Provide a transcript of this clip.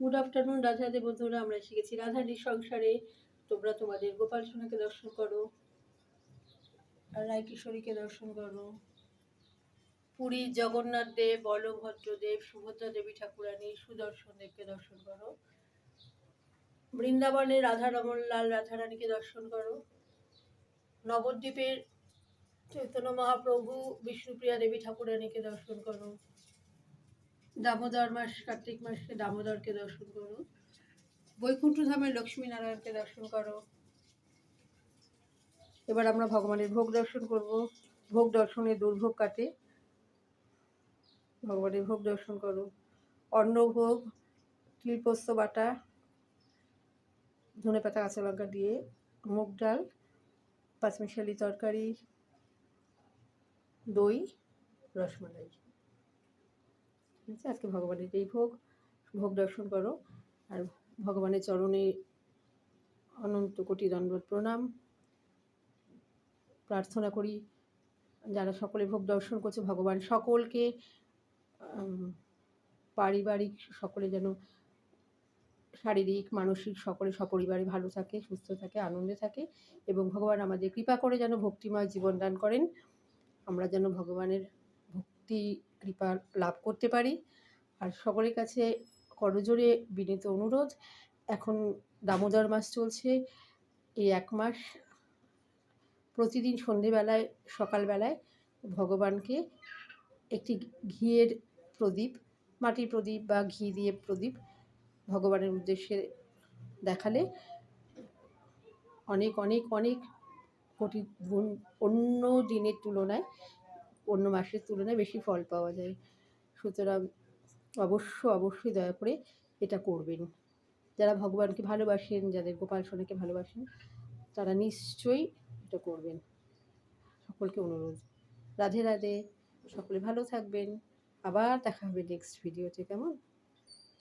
Good afternoon Radha Radhe বন্ধুরা। আমরা শিখেছি রাধারানীর সংসারে। তোমরা তোমাদের গোপাল সোনাকে দর্শন করো, আর রায় কিশোরীকে দর্শন করো। পুরীর জগন্নাথ দেব, বলভদ্র দেব, সুভদ্রা দেবী ঠাকুরানী, সুদর্শন দেবকে দর্শন করো। বৃন্দাবনে রাধা রমনলাল রাধারানীকে দর্শন করো। নবদ্বীপের চৈতন্য মহাপ্রভু বিষ্ণুপ্রিয়া দেবী ঠাকুরানীকে দর্শন করো। দামোদর মাস, কার্তিক মাসে দামোদরকে দর্শন করো। বৈকুণ্ঠ ধামের লক্ষ্মীনারায়ণকে দর্শন করো। এবার আমরা ভগবানের ভোগ দর্শন করব। ভোগ দর্শনে দুর্ভোগ কাটে। ভগবানের ভোগ দর্শন করো। অন্নভোগ, তিলপোস্ত বাটা, ধনেপাতা কাঁচা লঙ্কা দিয়ে মুগ ডাল, পাঁচমিশালি তরকারি, দই, রসমালাই। ঠিক আছে, আজকে ভগবানের এই ভোগ দর্শন করো। আর ভগবানের চরণে অনন্ত কোটি দণ্ডবত প্রণাম। প্রার্থনা করি যারা সকলে ভোগ দর্শন করছে, ভগবান সকলকে পারিবারিক সকলে যেন শারীরিক মানসিক সকলে সপরিবারে ভালো থাকে, সুস্থ থাকে, আনন্দে থাকে, এবং ভগবান আমাদের কৃপা করে যেন ভক্তিময় জীবন দান করেন। আমরা যেন ভগবানের ভক্তি কৃপা লাভ করতে পারি। আর সকলের কাছে করজোড়ে বিনীত অনুরোধ, এখন দামোদর মাস চলছে। এই এক মাস প্রতিদিন সন্ধেবেলায়, সকালবেলায় ভগবানকে একটি ঘিয়ের প্রদীপ, মাটির প্রদীপ বা ঘি দিয়ে প্রদীপ ভগবানের উদ্দেশ্যে দেখালে অনেক অনেক অনেক কোটি গুণ অন্য দিনের তুলনায়, অন্য মাসের তুলনায় বেশি ফল পাওয়া যায়। সুতরাং অবশ্যই দয়া করে এটা করবেন। যারা ভগবানকে ভালোবাসেন, যাদের গোপাল সোনাকে ভালোবাসেন, তারা নিশ্চয়ই এটা করবেন। সকলকে অনুরোধ। রাধে রাধে। সকলে ভালো থাকবেন। আবার দেখা হবে নেক্সট ভিডিওতে। কেমন?